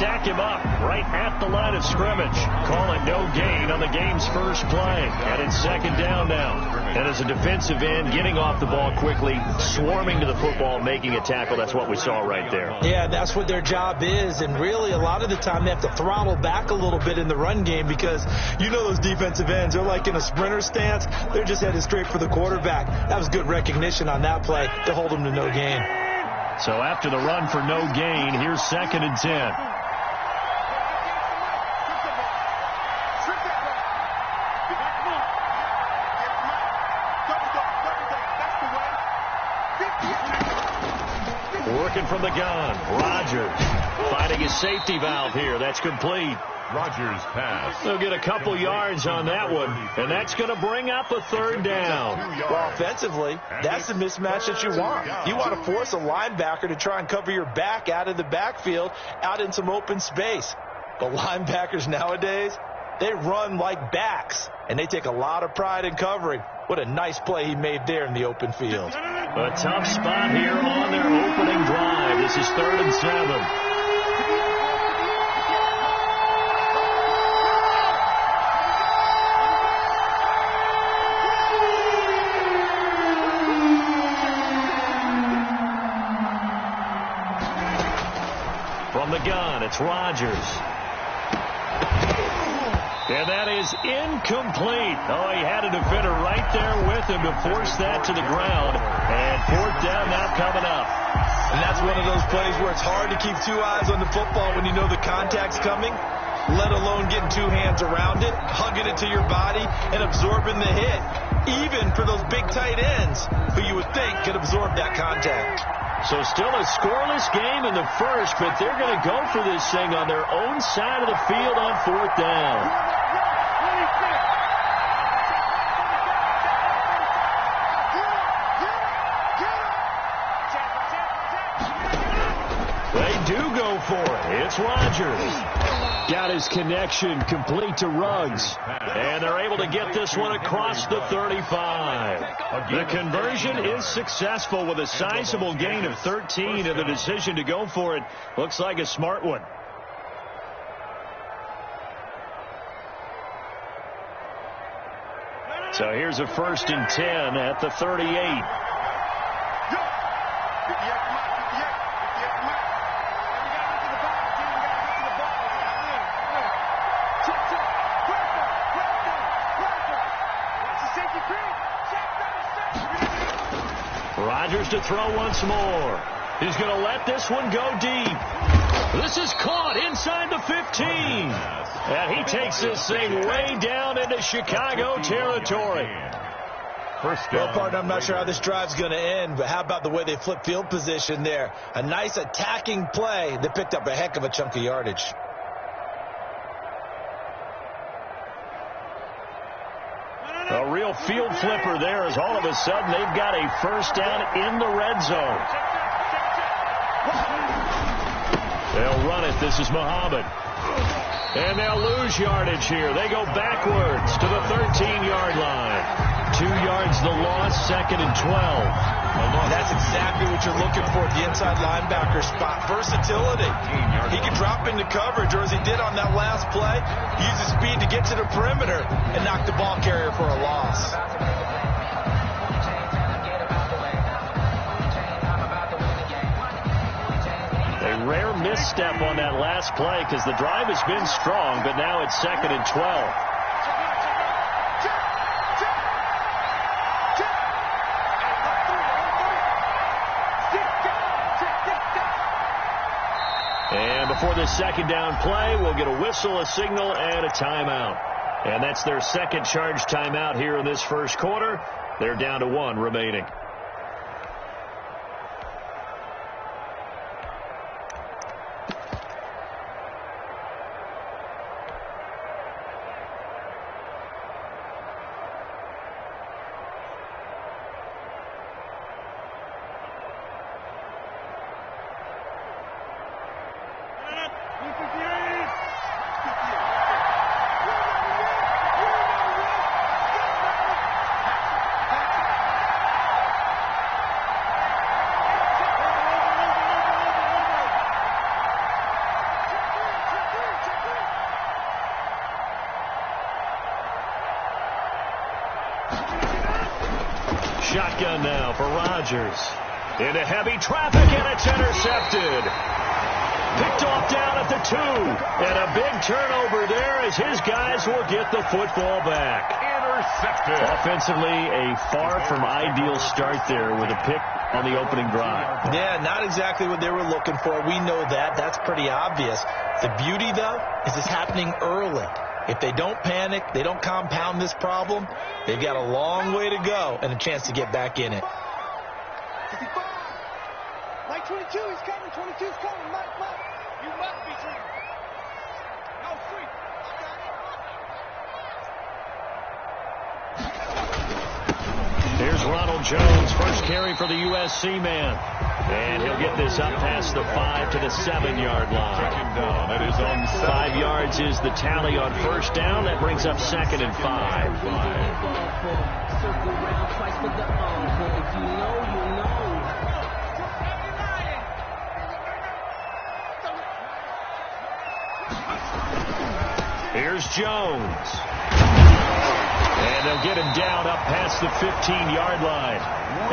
stack him up right at the line of scrimmage. Calling no gain on the game's first play. And it's second down now. And as a defensive end, getting off the ball quickly, swarming to the football, making a tackle, that's what we saw right there. Yeah, that's what their job is. And really, a lot of the time, they have to throttle back a little bit in the run game because you know those defensive ends, they're like in a sprinter stance. They're just headed straight for the quarterback. That was good recognition on that play to hold them to no gain. So after the run for no gain, here's second and 10. Working from the gun. Rodgers finding his safety valve here. That's complete. Rodgers pass. They'll get a couple yards on that one, and that's going to bring up a third down. Well, offensively, that's the mismatch that you want. You want to force a linebacker to try and cover your back out of the backfield, out in some open space. But linebackers nowadays, they run like backs, and they take a lot of pride in covering. What a nice play he made there in the open field. A tough spot here on their opening drive. This is 3rd and 7. From the gun, it's Rodgers. And that is incomplete. Oh, he had a defender right there with him to force that to the ground. And 4th down now coming up. And that's one of those plays where it's hard to keep two eyes on the football when you know the contact's coming, let alone getting two hands around it, hugging it to your body, and absorbing the hit, even for those big tight ends who you would think could absorb that contact. So still a scoreless game in the first, but they're going to go for this thing on their own side of the field on 4th down. They do go for it. It's Rodgers. Got his connection complete to Ruggs. And they're able to get this one across the 35. The conversion is successful with a sizable gain of 13, and the decision to go for it looks like a smart one. So here's a 1st and 10 at the 38. Rodgers to throw once more. He's going to let this one go deep. This is caught inside the 15. And he takes this thing way down into Chicago territory. Well, partner, I'm not sure how this drive's going to end, but how about the way they flip field position there? A nice attacking play that picked up a heck of a chunk of yardage. A real field flipper there as all of a sudden they've got a 1st down in the red zone. They'll run it. This is Muhammad. And they'll lose yardage here. They go backwards to the 13-yard line. 2 yards the loss, 2nd and 12. That's exactly what you're looking for at the inside linebacker spot. Versatility. He can drop into coverage, or as he did on that last play, use his speed to get to the perimeter and knock the ball carrier for a loss. A rare misstep on that last play because the drive has been strong, but now it's 2nd and 12. And before this 2nd down play, we'll get a whistle, a signal, and a timeout. And that's their second charge timeout here in this first quarter. They're down to 1 remaining. shotgun now for Rodgers. Into heavy traffic, and it's intercepted. Picked off down at the 2. And a big turnover there as his guys will get the football back. Intercepted. Offensively, a far from ideal start there with a pick on the opening drive. Yeah, not exactly what they were looking for. We know that. That's pretty obvious. The beauty, though, is it's happening early. If they don't panic, they don't compound this problem, they've got a long way to go and a chance to get back in it. 55. Mike 22, he's coming. 22's coming. Mike. You must be true. No, free. Here's Ronald Jones, first carry for the USC man. And he'll get this up past the 5 to the 7-yard line. Second down. That is on 5 yards is the tally on first down. That brings up 2nd and 5. Here's Jones. And they'll get him down up past the 15-yard line.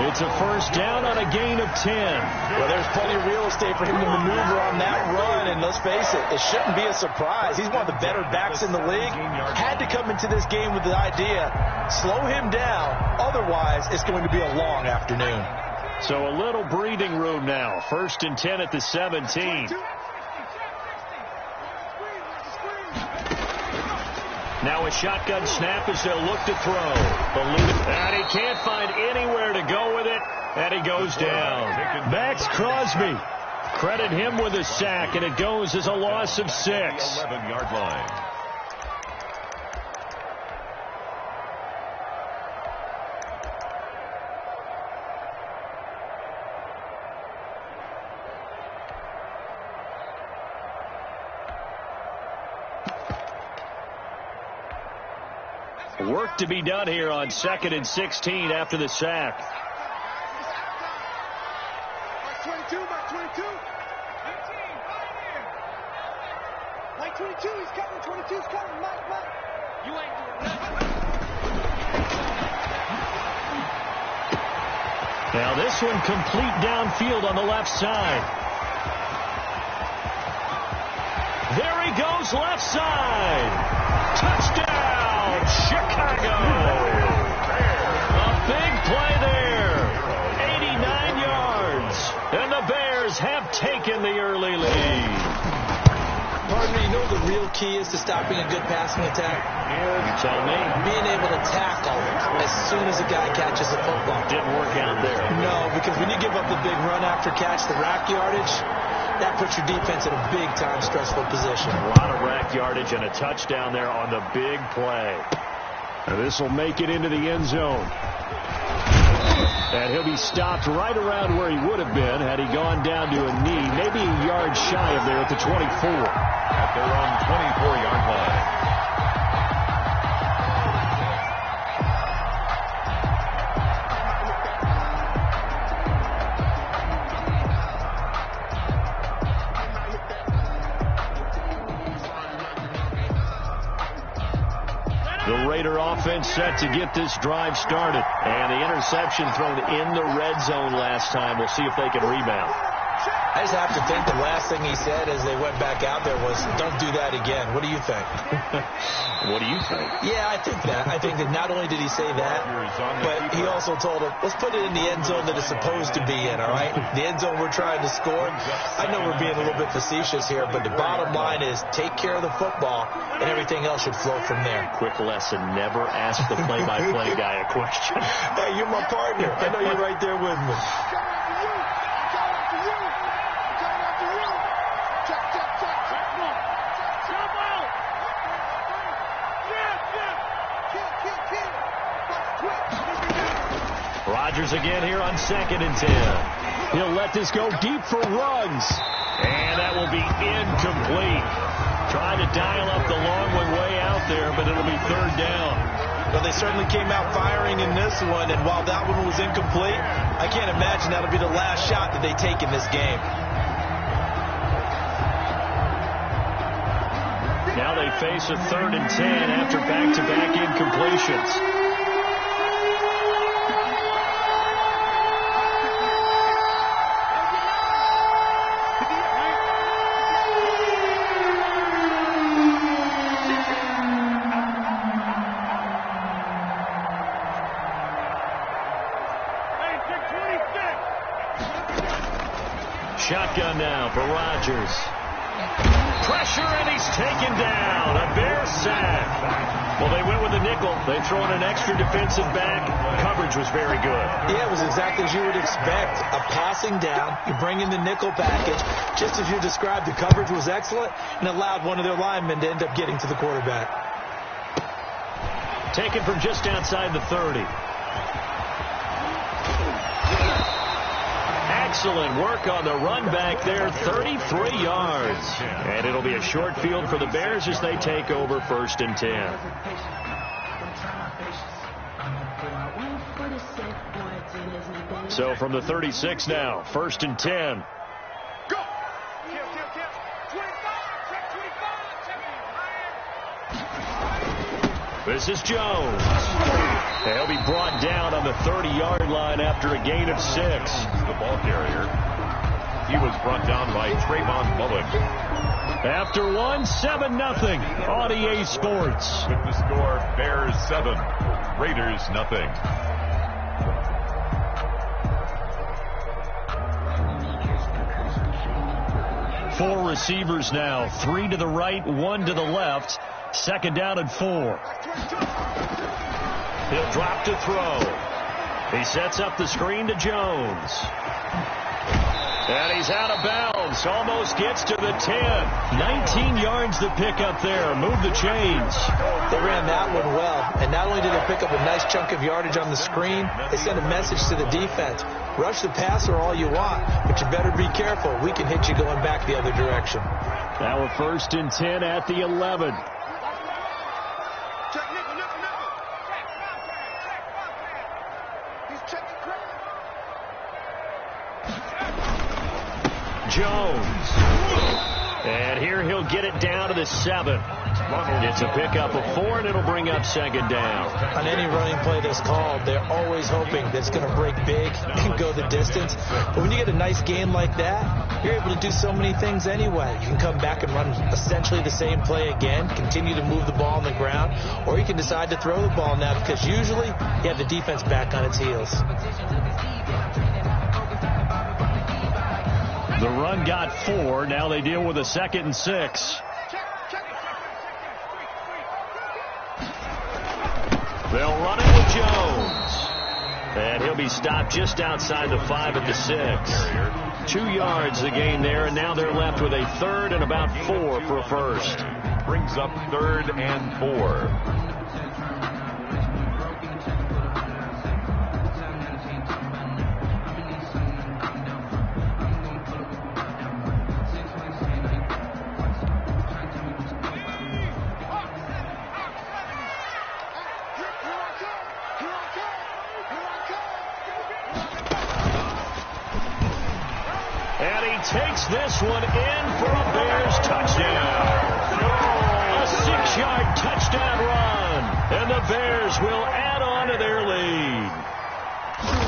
It's a first down on a gain of 10. Well, there's plenty of real estate for him to maneuver on that run, and let's face it, it shouldn't be a surprise. He's one of the better backs in the league. Had to come into this game with the idea, slow him down, otherwise it's going to be a long afternoon. So a little breathing room now. 1st and 10 at the 17. Now a shotgun snap as they'll look to throw. And he can't find anywhere to go with it, and he goes down. Max Crosby. Credit him with a sack, and it goes as a loss of 6. 11-yard line. Work to be done here on 2nd and 16 after the sack. Mike 22. Mike 22, he's coming. 22's coming. Mike. You ain't doing nothing. Now this one complete downfield on the left side. There he goes, left side. Touchdown, Chicago. A big play there. 89 yards. And the Bears have taken the early lead. Partner, you know what the real key is to stopping a good passing attack? You tell me. Being able to tackle as soon as a guy catches the football. Didn't work out there. No, because when you give up the big run after catch, the rack yardage, that puts your defense in a big-time stressful position. A lot of rack yardage and a touchdown there on the big play. And this will make it into the end zone. And he'll be stopped right around where he would have been had he gone down to a knee, maybe a yard shy of there at the 24. At their own 24-yard line. The Raider offense set to get this drive started. And the interception thrown in the red zone last time. We'll see if they can rebound. I just have to think the last thing he said as they went back out there was, don't do that again. What do you think? What do you think? Yeah, I think that. I think that not only did he say that, but he also told him, let's put it in the end zone that it's supposed to be in, all right? The end zone we're trying to score. I know we're being a little bit facetious here, but the bottom line is take care of the football, and everything else should flow from there. Quick lesson, never ask the play-by-play guy a question. Hey, you're my partner. I know you're right there with me. Rodgers again here on 2nd and 10. He'll let this go deep for Ruggs. And that will be incomplete. Trying to dial up the long one way out there, but it'll be 3rd down. Well, they certainly came out firing in this one, and while that one was incomplete, I can't imagine that'll be the last shot that they take in this game. Now they face a 3rd and 10 after back-to-back incompletions. shotgun now for Rodgers. Pressure, and he's taken down. A Bear sack. Well, they went with a nickel. They throw in an extra defensive back. Coverage was very good. Yeah, it was exactly as you would expect. A passing down. You bring in the nickel package. Just as you described, the coverage was excellent and allowed one of their linemen to end up getting to the quarterback. Taken from just outside the 30. Excellent work on the run back there, 33 yards. And it'll be a short field for the Bears as they take over 1st and 10. So from the 36 now, 1st and 10. Go! This is Jones. He'll be brought down on the 30-yard line after a gain of 6. The ball carrier. He was brought down by Trayvon Mullen. After one, 7-0 on EA Sports. With the score, Bears 7, Raiders nothing. Four receivers now, 3 to the right, 1 to the left. 2nd down and 4. He'll drop to throw. He sets up the screen to Jones. And he's out of bounds. Almost gets to the 10. 19 yards to pick up there. Move the chains. They ran that one well. And not only did they pick up a nice chunk of yardage on the screen, they sent a message to the defense. Rush the passer all you want, but you better be careful. We can hit you going back the other direction. Now a 1st and 10 at the 11. Jones. And here he'll get it down to the 7. It's a pickup of 4, and it'll bring up 2nd down. On any running play that's called, they're always hoping that it's going to break big and go the distance. But when you get a nice gain like that, you're able to do so many things anyway. You can come back and run essentially the same play again, continue to move the ball on the ground, or you can decide to throw the ball now because usually you have the defense back on its heels. The run got 4. Now they deal with a 2nd and 6. They'll run it with Jones. And he'll be stopped just outside the 5 at the 6. 2 yards the gain there, and now they're left with a 3rd and about 4 for a first. Brings up 3rd and 4. Takes this one in for a Bears touchdown. A 6-yard touchdown run. And the Bears will add on to their lead.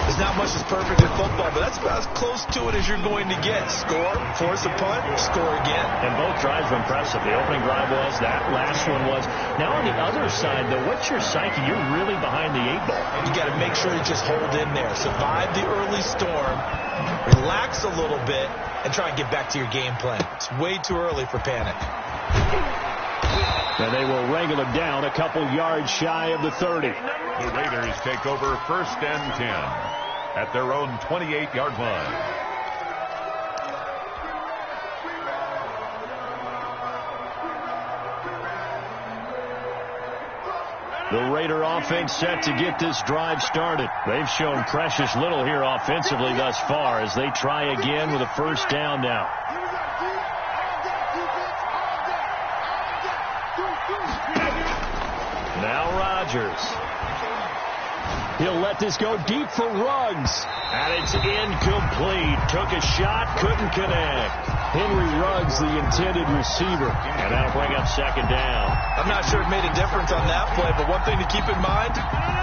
There's not much that's perfect in football, but that's about as close to it as you're going to get. Score, force a punt, score again. And both drives were impressive. The opening drive was, that last one was. Now on the other side, though, what's your psyche? You're really behind the 8 ball. You got to make sure you just hold in there. Survive the early storm, relax a little bit, and try and get back to your game plan. It's way too early for panic. And they will wrangle him down a couple yards shy of the 30. The Raiders take over 1st and 10 at their own 28-yard line. The Raider offense set to get this drive started. They've shown precious little here offensively thus far as they try again with a 1st down now. Now Rodgers. He'll let this go deep for Ruggs. And it's incomplete. Took a shot, couldn't connect. Henry Ruggs, the intended receiver. And that'll bring up 2nd down. I'm not sure it made a difference on that play, but one thing to keep in mind,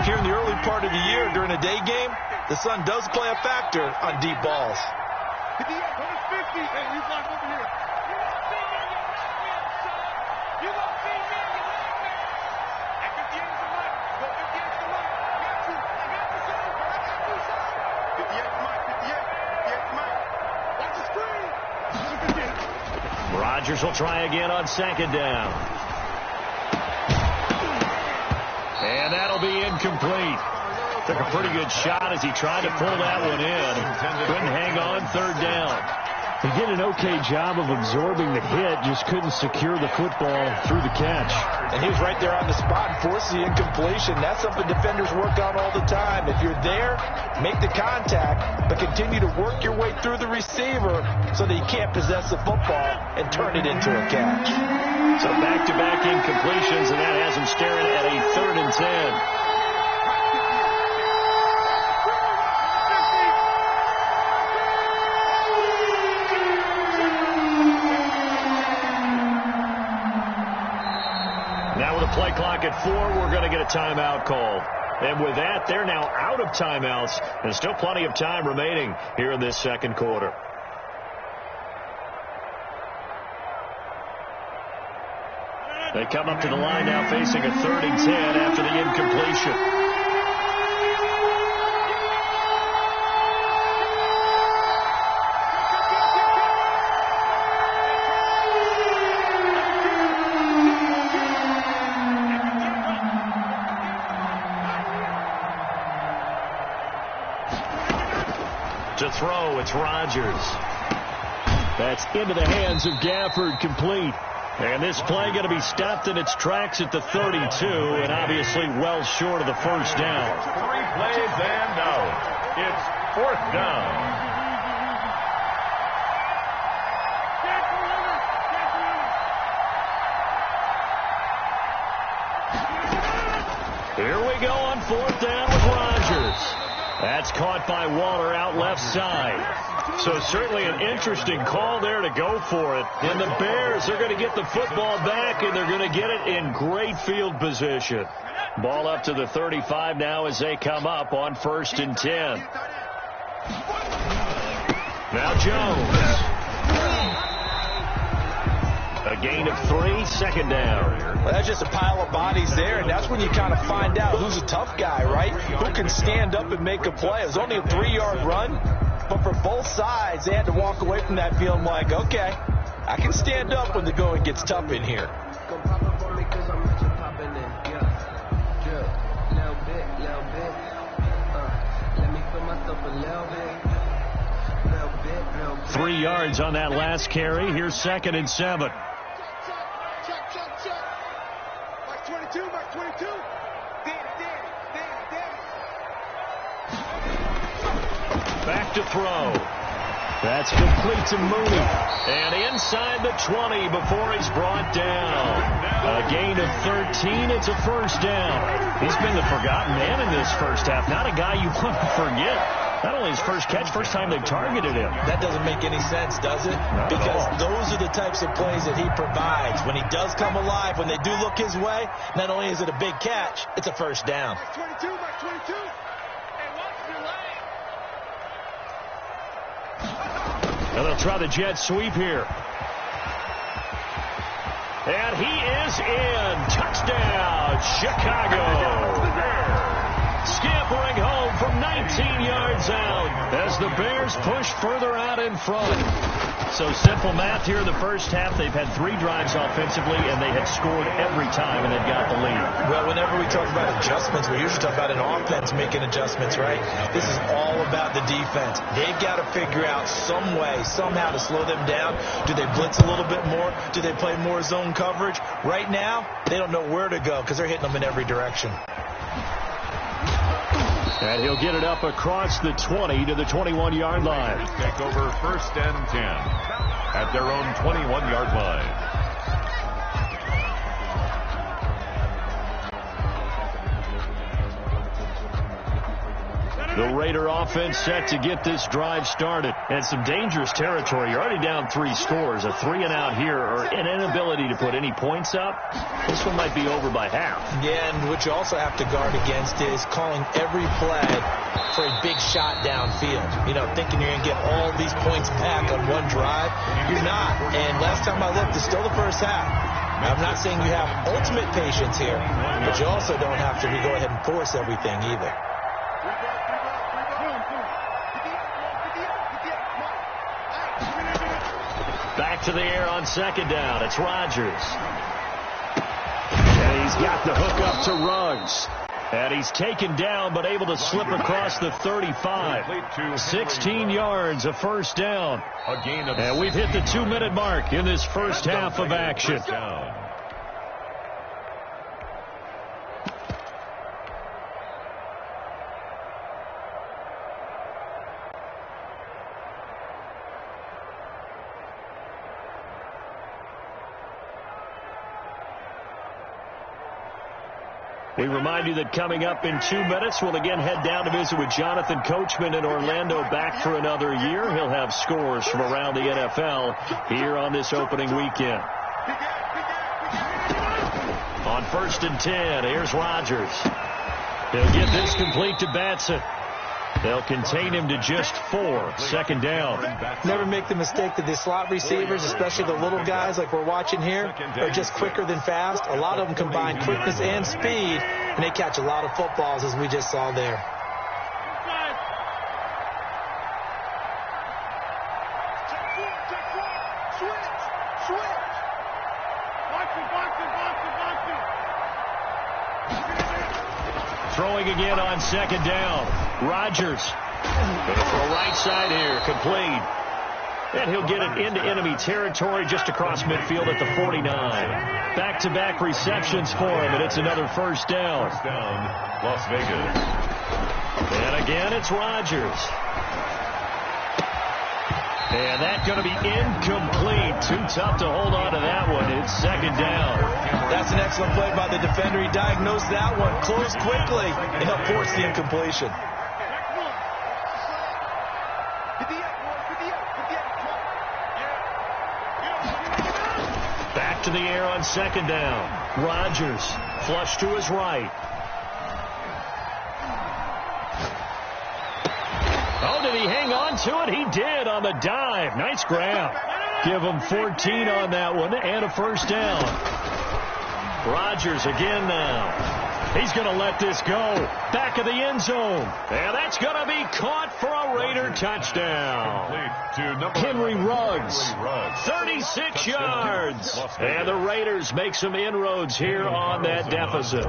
here in the early part of the year during a day game, the sun does play a factor on deep balls. Watch the screen. Rodgers will try again on second down. And that'll be incomplete. Took a pretty good shot as he tried to pull that one in. Couldn't hang on third down. He did an okay job of absorbing the hit, just couldn't secure the football through the catch. And he was right there on the spot and forced the incompletion. That's something defenders work on all the time. If you're there, make the contact, but continue to work your way through the receiver so that you can't possess the football and turn it into a catch. So back-to-back incompletions, and that has him staring at a 3rd and 10. Play clock at 4. We're going to get a timeout call. And with that, they're now out of timeouts. And still plenty of time remaining here in this second quarter. They come up to the line now facing a 3rd and 10 after the incompletion. To throw, it's Rodgers. That's into the hands of Gafford, complete. And this play going to be stopped in its tracks at the 32, and obviously well short of the first down. 3 plays and out. It's 4th down. Here we go on 4th down with Rodgers. That's caught by Waller out left side. So certainly an interesting call there to go for it. And the Bears are going to get the football back, and they're going to get it in great field position. Ball up to the 35 now as they come up on 1st and 10. Now Jones. A gain of 3, 2nd down. Well, that's just a pile of bodies there, and that's when you kind of find out who's a tough guy, right? Who can stand up and make a play. It was only a 3-yard run, but for both sides, they had to walk away from that feeling like, okay, I can stand up when the going gets tough in here. Three yards on that last carry. Here's 2nd and 7. Back to throw. That's complete to Mooney. And inside the 20 before he's brought down. A gain of 13. It's a 1st down. He's been the forgotten man in this first half. Not a guy you want to forget. Not only his first catch, first time they've targeted him. That doesn't make any sense, does it? Not because at all. Those are the types of plays that he provides. When he does come alive, when they do look his way, not only is it a big catch, it's a 1st down. 22, Mike 22. Hey, watch your lane. And they'll try the jet sweep here. And he is in. Touchdown, Chicago. Scampering home from 19 yards out as the Bears push further out in front. So simple math here in the first half. They've had 3 drives offensively, and they have scored every time, and they've got the lead. Well, whenever we talk about adjustments, we usually talk about an offense making adjustments, right? This is all about the defense. They've got to figure out some way, somehow to slow them down. Do they blitz a little bit more? Do they play more zone coverage? Right now, they don't know where to go because they're hitting them in every direction. And he'll get it up across the 20 to the 21-yard line. Take over 1st and 10 at their own 21-yard line. The Raider offense set to get this drive started. And some dangerous territory. You're already down 3 scores. A 3-and-out here, or an inability to put any points up. This one might be over by half. Yeah, and what you also have to guard against is calling every play for a big shot downfield. You know, thinking you're going to get all these points back on one drive. You're not. And last time I looked, it's still the first half. I'm not saying you have ultimate patience here, but you also don't have to go ahead and force everything either. Back to the air on second down. It's Rodgers. And he's got the hook up to Ruggs. And he's taken down but able to slip across the 35. 16 yards, a first down. And we've hit the 2-minute mark in this first half of action. We remind you that coming up in 2 minutes, we'll again head down to visit with Jonathan Coachman in Orlando, back for another year. He'll have scores from around the NFL here on this opening weekend. On 1st and 10, here's Rodgers. He'll get this complete to Batson. They'll contain him to just 4. Second down. Never make the mistake that the slot receivers, especially the little guys like we're watching here, are just quicker than fast. A lot of them combine quickness and speed, and they catch a lot of footballs, as we just saw there. Throwing again on second down. Rodgers. Going to throw right side here. Complete. And he'll get it into enemy territory just across midfield at the 49. Back-to-back receptions for him, and it's another first down. First down, Las Vegas. And again, it's Rodgers. And that's going to be incomplete. Too tough to hold on to that one. It's second down. That's an excellent play by the defender. He diagnosed that one, closed quickly, and helped force the incompletion. Back to the air on second down. Rodgers, flush to his right. Oh, did he hang on to it? He did on the dive. Nice grab. Give him 14 on that one and a first down. Rodgers again now. He's going to let this go. Back of the end zone. And that's going to be caught for a Raider touchdown. Henry Ruggs, 36 yards. And the Raiders make some inroads here on that deficit.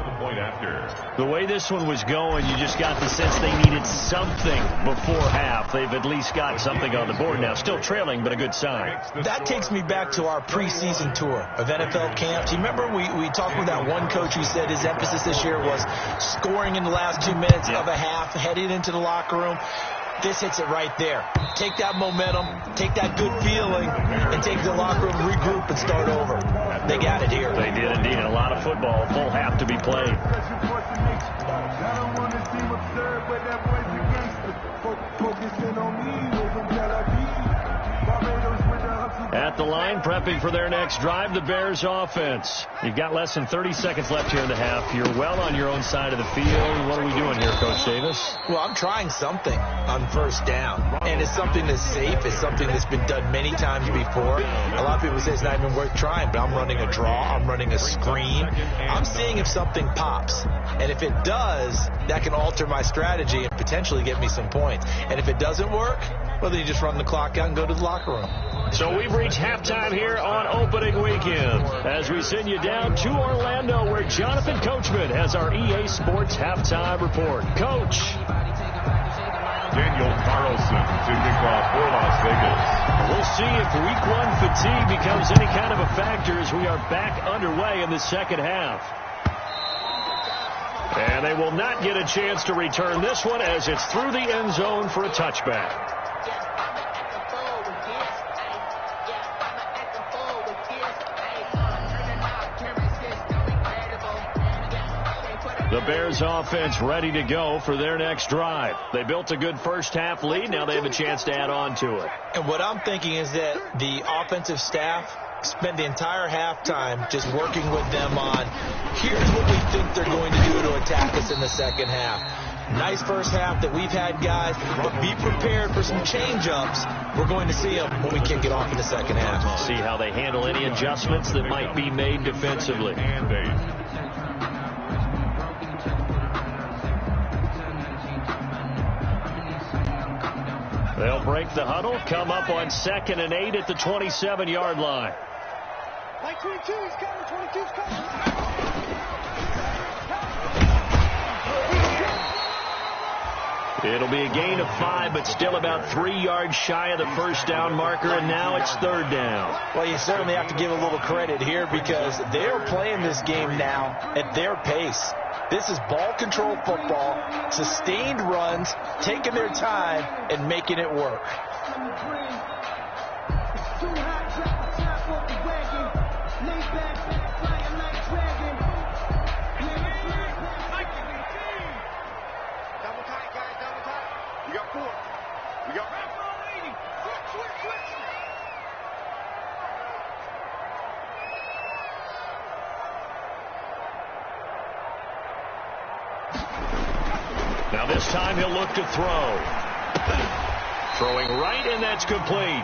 The way this one was going, you just got the sense they needed something before half. They've at least got something on the board now. Still trailing, but a good sign. That takes me back to our preseason tour of NFL camps. You remember we talked with that one coach who said his emphasis this year was scoring in the last 2 minutes of a half, heading into the locker room. This hits it right there. Take that momentum, take that good feeling, and take the locker room, regroup, and start over. They got it here. They did indeed. A lot of football, full half to be played. At the line, prepping for their next drive, the Bears offense. You've got less than 30 seconds left here in the half. You're well on your own side of the field. What are we doing here, Coach Davis? Well, I'm trying something on first down. And it's something that's safe. It's something that's been done many times before. A lot of people say it's not even worth trying, but I'm running a draw. I'm running a screen. I'm seeing if something pops. And if it does, that can alter my strategy and potentially get me some points. And if it doesn't work, well, then you just run the clock out and go to the locker room. So we've reached halftime here on opening weekend as we send you down to Orlando where Jonathan Coachman has our EA Sports halftime report. Coach. Daniel Carlson to kick off for Las Vegas. We'll see if week one fatigue becomes any kind of a factor as we are back underway in the second half. And they will not get a chance to return this one as it's through the end zone for a touchback. The Bears offense ready to go for their next drive. They built a good first half lead. Now they have a chance to add on to it. And what I'm thinking is that the offensive staff spent the entire halftime just working with them on, here's what we think they're going to do to attack us in the second half. Nice first half that we've had, guys, but be prepared for some change-ups. We're going to see them when we kick it off in the second half. See how they handle any adjustments that might be made defensively. They'll break the huddle, come up on 2nd and 8 at the 27-yard line. Like 22, he's coming. 22's coming. It'll be a gain of 5, but still about 3 yards shy of the first down marker, and now it's 3rd down. Well, you certainly have to give a little credit here because they're playing this game now at their pace. This is ball control football, sustained runs, taking their time, and making it work. Now this time he'll look to throw. Throwing right, and that's complete.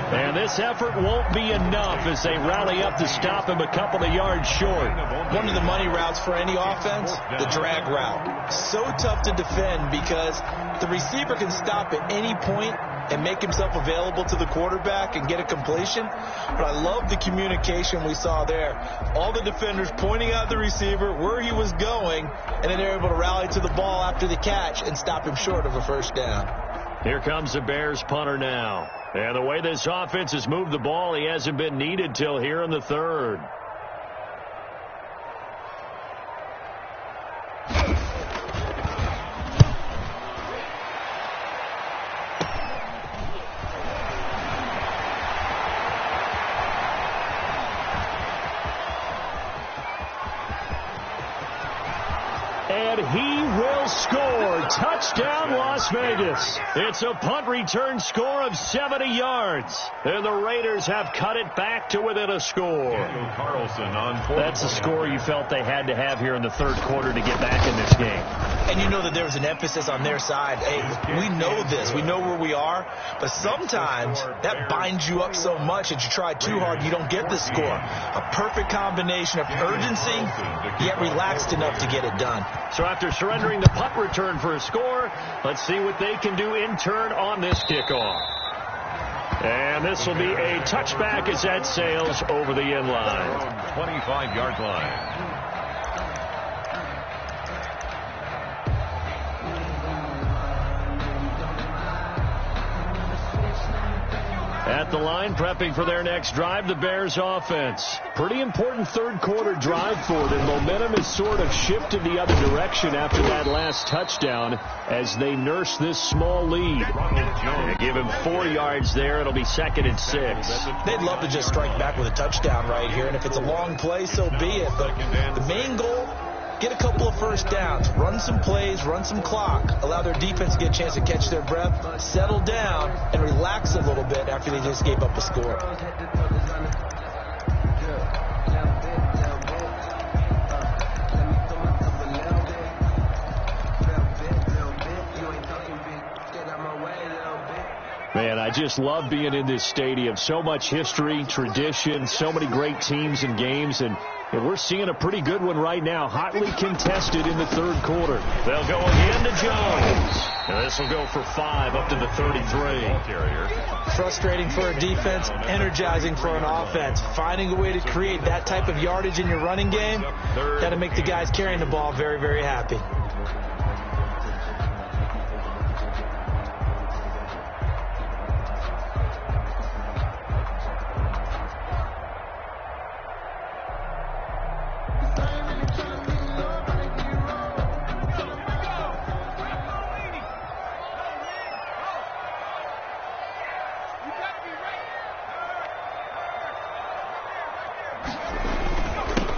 And this effort won't be enough as they rally up to stop him a couple of yards short. One of the money routes for any offense, the drag route. So tough to defend because the receiver can stop at any point and make himself available to the quarterback and get a completion. But I love the communication we saw there. All the defenders pointing out the receiver, where he was going, and then they're able to rally to the ball after the catch and stop him short of a first down. Here comes the Bears punter now. And the way this offense has moved the ball, he hasn't been needed till here in the 3rd. And he will score. Touchdown, Las Vegas. It's a punt return score of 70 yards. And the Raiders have cut it back to within a score. That's a score you felt they had to have here in the 3rd quarter to get back in this game. And you know that there was an emphasis on their side. Hey, we know this. We know where we are. But sometimes that binds you up so much that you try too hard, you don't get the score. A perfect combination of urgency, yet relaxed enough to get it done. So after surrendering the punt return for a score, let's see what they can do in turn on this kickoff. And this will be a touchback as that sails over the end line. 25-yard line. At the line, prepping for their next drive, the Bears offense. Pretty important 3rd quarter drive for them. Momentum has sort of shifted the other direction after that last touchdown as they nurse this small lead. They give him 4 yards there. It'll be 2nd and 6. They'd love to just strike back with a touchdown right here, and if it's a long play, so be it. But the main goal, get a couple of first downs, run some plays, run some clock, allow their defense to get a chance to catch their breath, settle down, and relax a little bit after they just gave up a score. Man, I just love being in this stadium. So much history, tradition, so many great teams and games, and we're seeing a pretty good one right now, hotly contested in the 3rd quarter. They'll go again to Jones. And this will go for 5 up to the 33. Frustrating for a defense, energizing for an offense. Finding a way to create that type of yardage in your running game, got to make the guys carrying the ball very, very happy.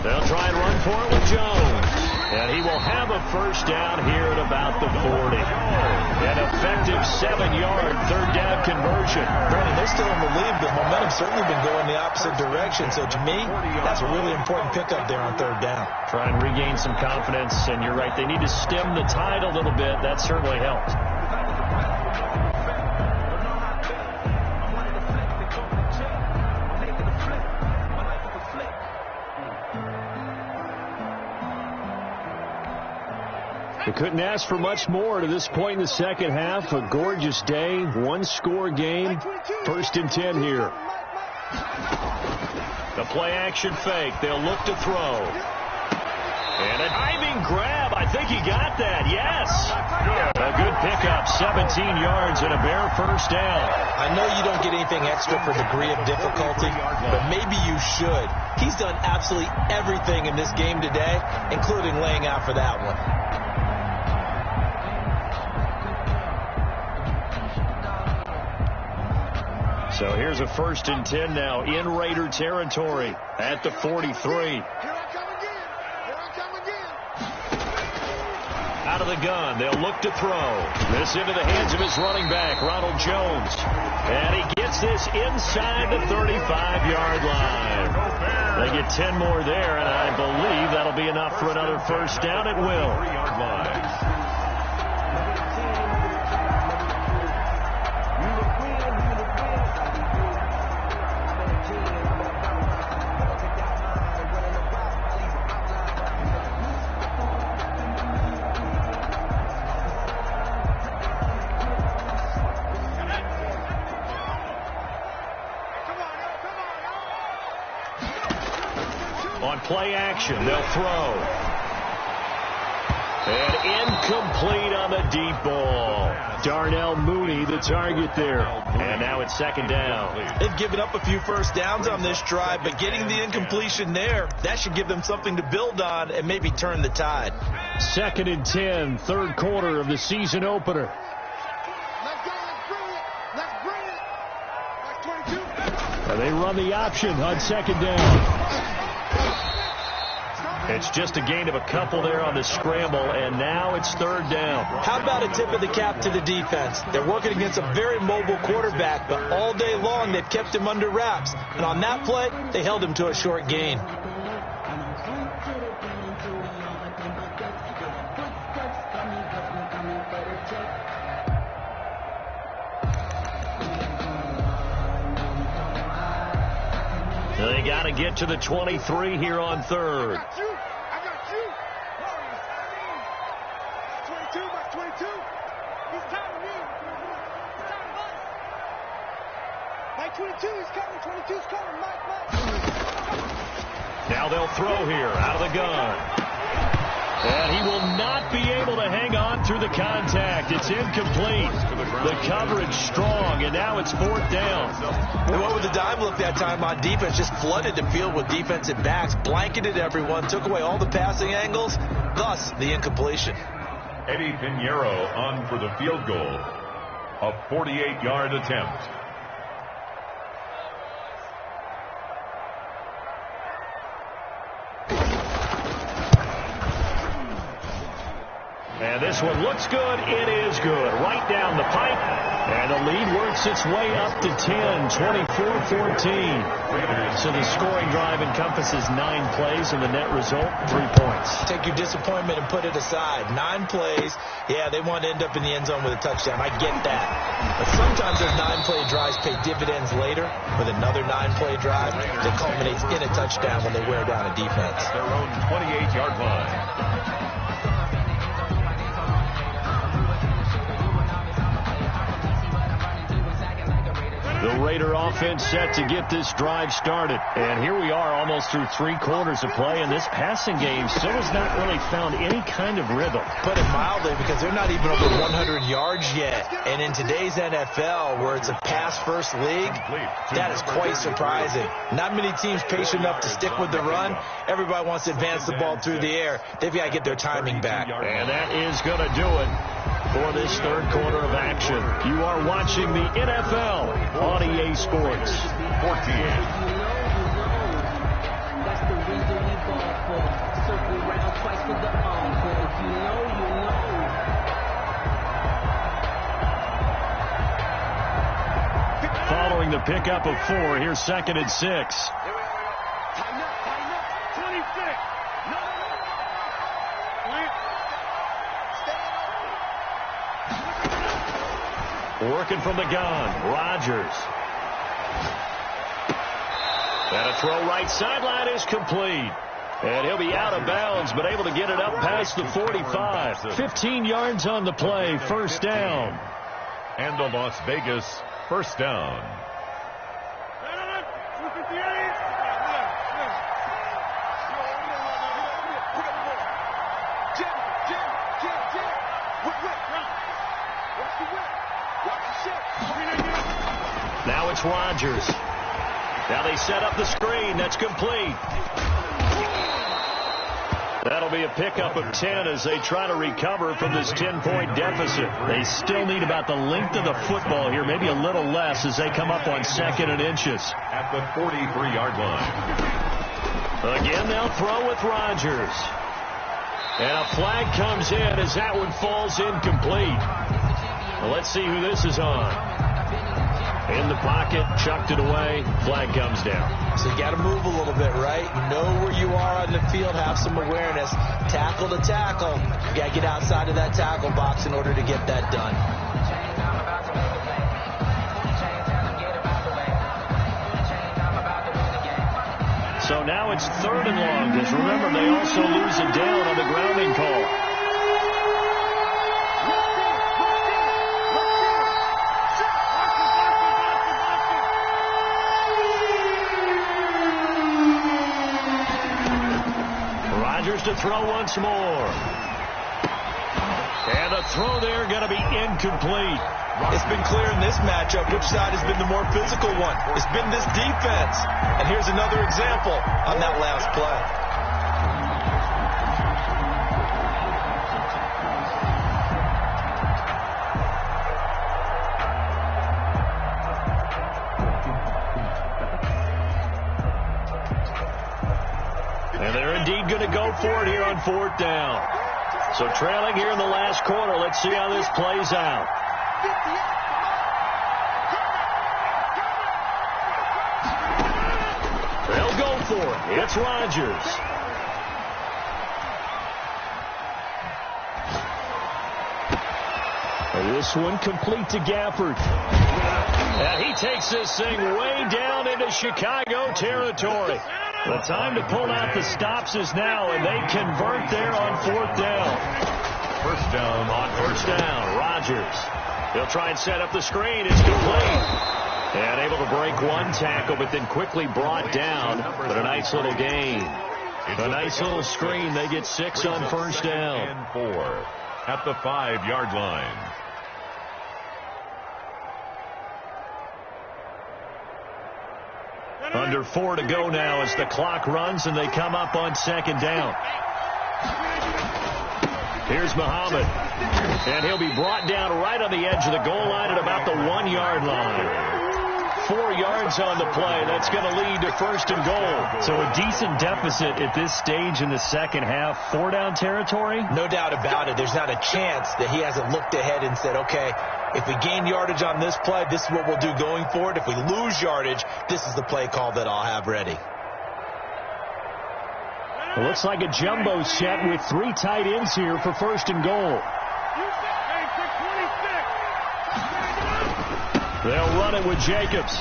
They'll try and run for it with Jones. And he will have a first down here at about the 40. An effective 7-yard 3rd down conversion. Brandon, they're still in the lead, but momentum's certainly been going the opposite direction. So to me, that's a really important pickup there on 3rd down. Try and regain some confidence, and you're right, they need to stem the tide a little bit. That certainly helped. They couldn't ask for much more to this point in the second half. A gorgeous day, one-score game. 1st and 10 here. The play-action fake. They'll look to throw. And a diving grab. I think he got that. Yes. A good pickup. 17 yards and a bare first down. I know you don't get anything extra for degree of difficulty, but maybe you should. He's done absolutely everything in this game today, including laying out for that one. So here's a 1st and 10 now in Raider territory at the 43. Out of the gun, they'll look to throw. This into the hands of his running back, Ronald Jones. And he gets this inside the 35-yard line. They get 10 more there, and I believe that'll be enough for another first down. It will. 3-yard line. Play action, they'll throw. And incomplete on the deep ball. Darnell Mooney, the target there. And now it's 2nd down. They've given up a few first downs on this drive, but getting the incompletion there, that should give them something to build on and maybe turn the tide. 2nd and 10, 3rd quarter of the season opener. And they run the option on 2nd down. It's just a gain of a couple there on the scramble, and now it's 3rd down. How about a tip of the cap to the defense? They're working against a very mobile quarterback, but all day long they've kept him under wraps. And on that play, they held him to a short gain. They got to get to the 23 here on 3rd. Now they'll throw here out of the gun. And he will not be able to hang on through the contact. It's incomplete. The coverage strong, and now it's 4th down. And what would the dime look that time on defense? Just flooded the field with defensive backs, blanketed everyone, took away all the passing angles, thus the incompletion. Eddie Pinheiro on for the field goal. A 48-yard attempt. And this one looks good. It is good. Right down the pipe. And the lead works its way up to 10, 24-14. So the scoring drive encompasses 9 plays, and the net result, 3 points. Take your disappointment and put it aside. 9 plays. Yeah, they want to end up in the end zone with a touchdown. I get that. But sometimes those 9-play drives pay dividends later with another 9-play drive that culminates in a touchdown when they wear down a defense. Their own 28-yard line. The Raider offense set to get this drive started. And here we are almost through 3 quarters of play, and this passing game still has not really found any kind of rhythm. Put it mildly, because they're not even over 100 yards yet. And in today's NFL, where it's a pass-first league, that is quite surprising. Not many teams patient enough to stick with the run. Everybody wants to advance the ball through the air. They've got to get their timing back. And that is going to do it for this 3rd quarter of action. You are watching the NFL on EA Sports. 14. Following the pickup of 4, here's 2nd and 6. Working from the gun, Rodgers. And a throw right sideline is complete. And he'll be out of bounds, but able to get it up past the 45. 15 yards on the play, first down. And the Las Vegas first down. Now it's Rodgers. Now they set up the screen. That's complete. That'll be a pickup of 10 as they try to recover from this 10-point deficit. They still need about the length of the football here, maybe a little less as they come up on 2nd and inches. At the 43-yard line. Again, they'll throw with Rodgers. And a flag comes in as that one falls incomplete. Well, let's see who this is on. In the pocket, chucked it away, flag comes down. So you got to move a little bit, right? Know where you are on the field, have some awareness. Tackle to tackle. You got to get outside of that tackle box in order to get that done. So now it's 3rd and long, because remember, they also lose a down on the grounding call. To throw once more. And the throw there going to be incomplete. It's been clear in this matchup which side has been the more physical one. It's been this defense. And here's another example on that last play. Going to go for it here on 4th down. So trailing here in the last quarter. Let's see how this plays out. They'll go for it. It's Rodgers. This one complete to Gafford. And he takes this thing way down into Chicago territory. The time to pull out the stops is now, and they convert there on 4th down. First down on 1st down. Rodgers. He'll try and set up the screen. It's complete. And able to break one tackle, but then quickly brought down. But a nice little gain. A nice little screen. They get 6 on 1st down. And 4 at the 5-yard line. Under 4 to go now as the clock runs and they come up on 2nd down. Here's Muhammad. And he'll be brought down right on the edge of the goal line at about the 1-yard line. 4 yards on the play. That's going to lead to 1st and goal. So a decent deficit at this stage in the second half. 4-down territory? No doubt about it. There's not a chance that he hasn't looked ahead and said, okay, if we gain yardage on this play, this is what we'll do going forward. If we lose yardage, this is the play call that I'll have ready. It looks like a jumbo set with 3 tight ends here for 1st and goal. They'll run it with Jacobs.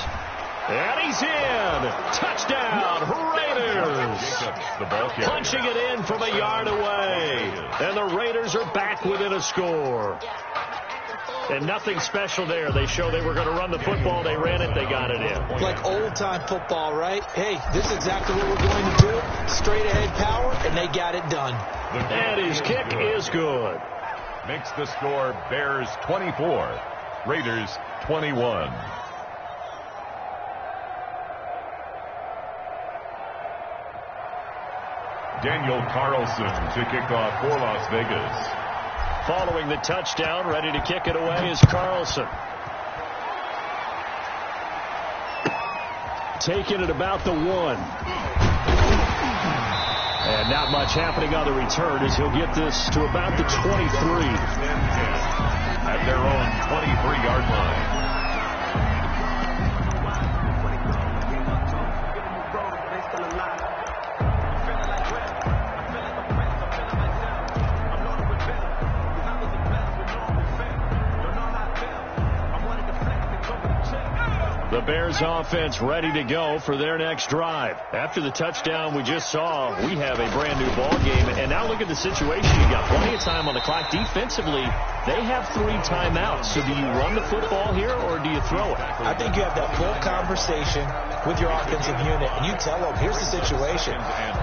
And he's in. Touchdown, Raiders. The ball carrier. Punching it in from a yard away. And the Raiders are back within a score. And nothing special there. They show they were going to run the football. They ran it. They got it in. Like old-time football, right? Hey, this is exactly what we're going to do. Straight-ahead power, and they got it done. And his kick is good. Makes the score Bears 24, Raiders 21. Daniel Carlson to kick off for Las Vegas. Following the touchdown, ready to kick it away is Carlson. Taking it about the 1. And not much happening on the return as he'll get this to about the 23. At their own 23-yard line. The Bears offense ready to go for their next drive. After the touchdown we just saw, we have a brand new ball game. And now look at the situation. You got plenty of time on the clock. Defensively, they have 3 timeouts. So do you run the football here or do you throw it? I think you have that full conversation with your offensive unit, and you tell them, here's the situation.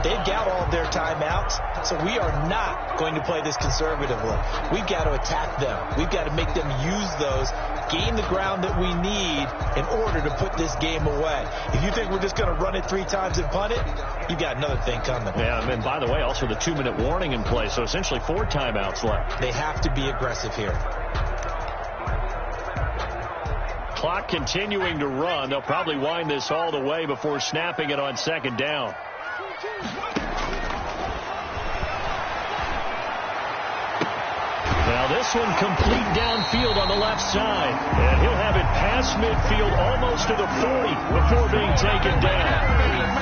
They've got all of their timeouts, so we are not going to play this conservatively. We've got to attack them. We've got to make them use those, gain the ground that we need in order to put this game away. If you think we're just going to run it 3 times and punt it, you've got another thing coming. Yeah, and by the way, also the 2-minute warning in play, so essentially 4 timeouts left. They have to be aggressive here. Clock continuing to run. They'll probably wind this all the way before snapping it on 2nd down. Now this one complete downfield on the left side. And he'll have it past midfield almost to the 40 before being taken down.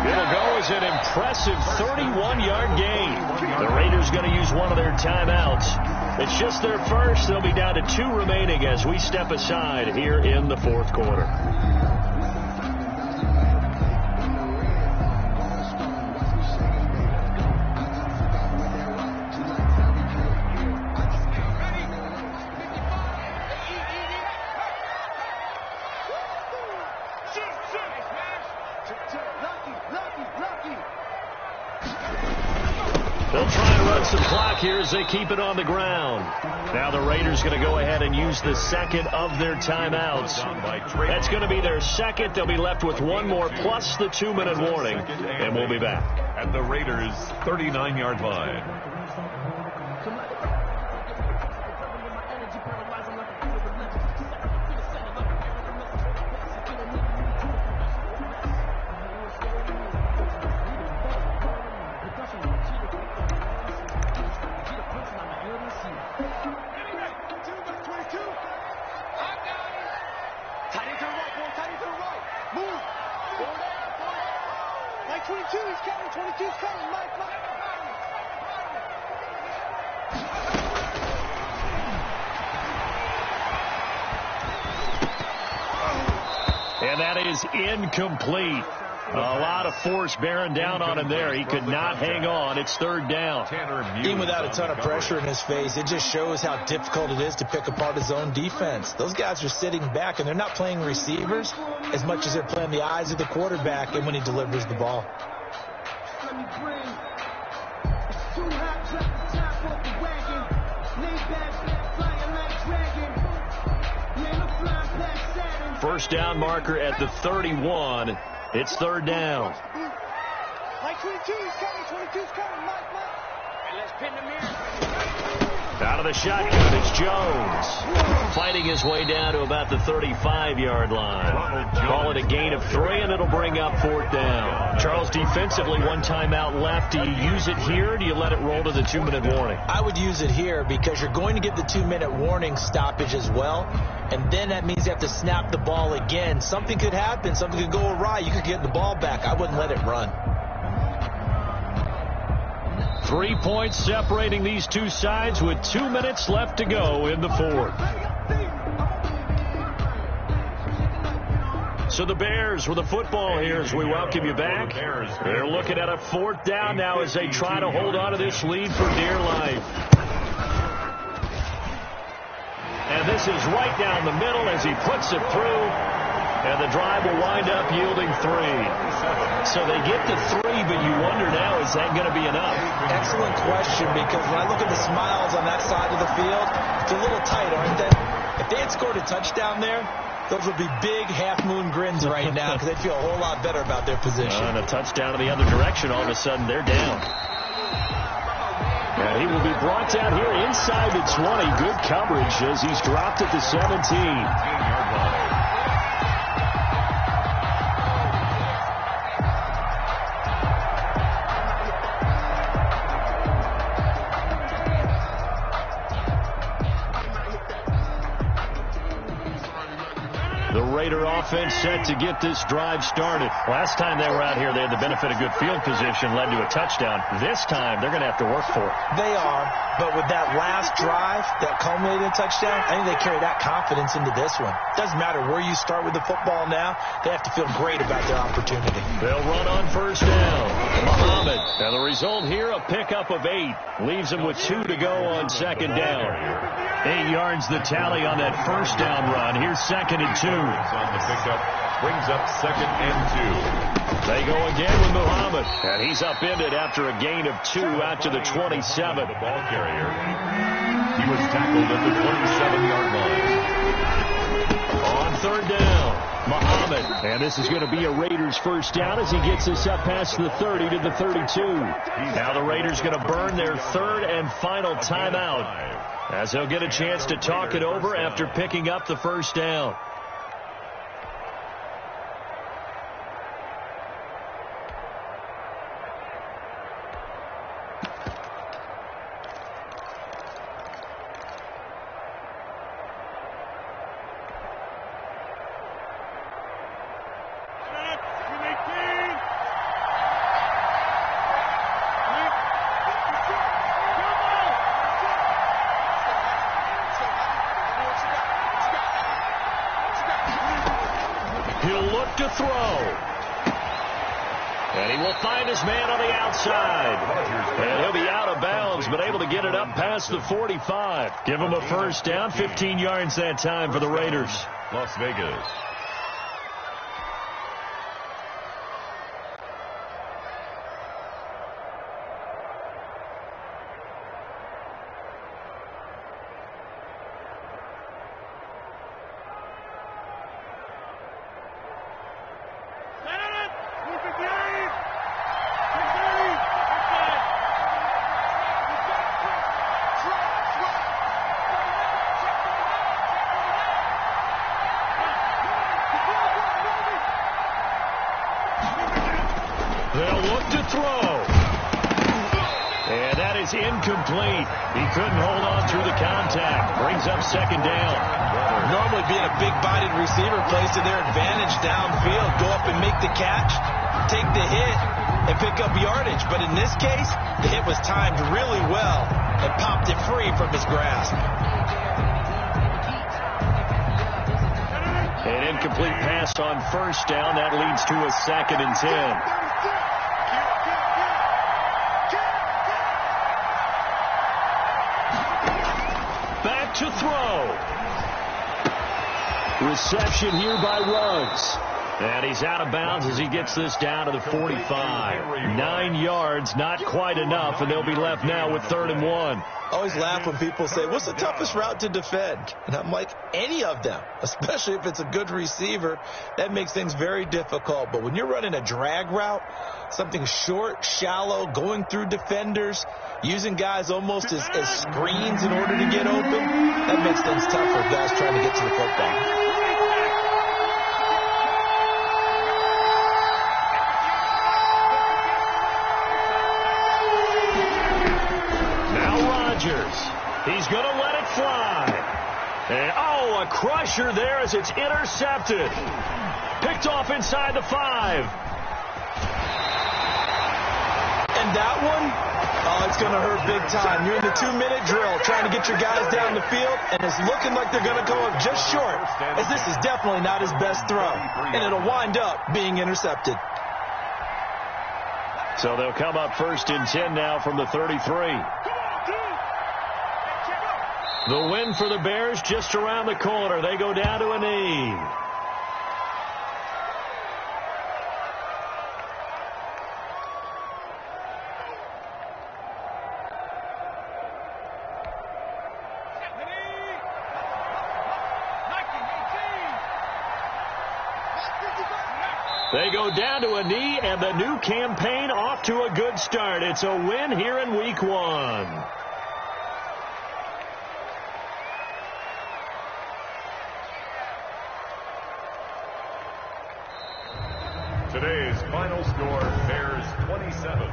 It'll go as an impressive 31-yard gain. The Raiders going to use one of their timeouts. It's just their first. They'll be down to 2 remaining as we step aside here in the 4th quarter. They'll try and run some clock here as they keep it on the ground. Now the Raiders going to go ahead and use the second of their timeouts. That's going to be their second. They'll be left with 1 more plus the 2-minute warning. And we'll be back. At the Raiders' 39-yard line. And that is incomplete. A lot of force bearing down on him there. He could not hang on. It's 3rd down. Even without a ton of pressure in his face, it just shows how difficult it is to pick apart his own defense. Those guys are sitting back, and they're not playing receivers as much as they're playing the eyes of the quarterback and when he delivers the ball. First down marker at the 31. It's 3rd down. Mike 22 is coming. 22 is coming. Mike. And let's pin the mirror. Out of the shotgun, it's Jones. Fighting his way down to about the 35-yard line. Call it a gain of 3, and it'll bring up 4th down. Charles, defensively, 1 timeout left. Do you use it here, or do you let it roll to the 2-minute warning? I would use it here because you're going to get the 2-minute warning stoppage as well. And then that means you have to snap the ball again. Something could happen. Something could go awry. You could get the ball back. I wouldn't let it run. 3 points separating these two sides with 2 minutes left to go in the 4th. So the Bears with the football here as we welcome you back. They're looking at a 4th down now as they try to hold on to this lead for dear life. And this is right down the middle as he puts it through. And the drive will wind up yielding 3. So they get to 3, but you wonder now, is that going to be enough? Excellent question, because when I look at the smiles on that side of the field, it's a little tight, aren't they? If they had scored a touchdown there, those would be big half-moon grins right now because they'd feel a whole lot better about their position. And a touchdown in the other direction, all of a sudden they're down. And he will be brought down here inside the 20. Good coverage as he's dropped at the 17. The Raider offense set to get this drive started. Last time they were out here, they had the benefit of good field position, led to a touchdown. This time, they're going to have to work for it. They are, but with that last drive that culminated in a touchdown, I think they carry that confidence into this one. Doesn't matter where you start with the football now, they have to feel great about their opportunity. They'll run on first down. Muhammad. And the result here, a pickup of 8. Leaves them with 2 to go on second down. 8 yards the tally on that first down run. Here's second and 2. On the pickup, brings up second and 2. They go again with Muhammad. And he's upended after a gain of 2 out to the 27. The ball carrier. He was tackled at the 27-yard line. On third down, Muhammad. And this is going to be a Raiders first down as he gets this up past the 30 to the 32. Now the Raiders going to burn their third and final timeout, as they'll get a chance to talk it over after picking up the first down. To throw. And he will find his man on the outside. And he'll be out of bounds, but able to get it up past the 45. Give him a first down, 15 yards that time for the Raiders. Las Vegas. They'll look to throw. And that is incomplete. He couldn't hold on through the contact. Brings up second down. Normally being a big-bodied receiver plays to their advantage downfield. Go up and make the catch, take the hit, and pick up yardage. But in this case, the hit was timed really well and popped it free from his grasp. An incomplete pass on first down. That leads to a second and 10. Back to throw. Reception here by Ruggs. And he's out of bounds as he gets this down to the 45. 9 yards, not quite enough, and they'll be left now with 3rd and 1. I always laugh when people say, what's the toughest route to defend? And I'm like, any of them, especially if it's a good receiver. That makes things very difficult. But when you're running a drag route, something short, shallow, going through defenders, using guys almost as screens in order to get open, that makes things tough for guys trying to get to the football. He's going to let it fly. And, a crusher there as it's intercepted. Picked off inside the 5. And that one, it's going to hurt big time. You're in the 2-minute drill trying to get your guys down the field, and it's looking like they're going to go up just short, as this is definitely not his best throw. And it'll wind up being intercepted. So they'll come up 1st and 10 now from the 33. The win for the Bears just around the corner. They go down to a knee. They go down to a knee, and the new campaign off to a good start. It's a win here in Week 1. Today's final score, Bears 27,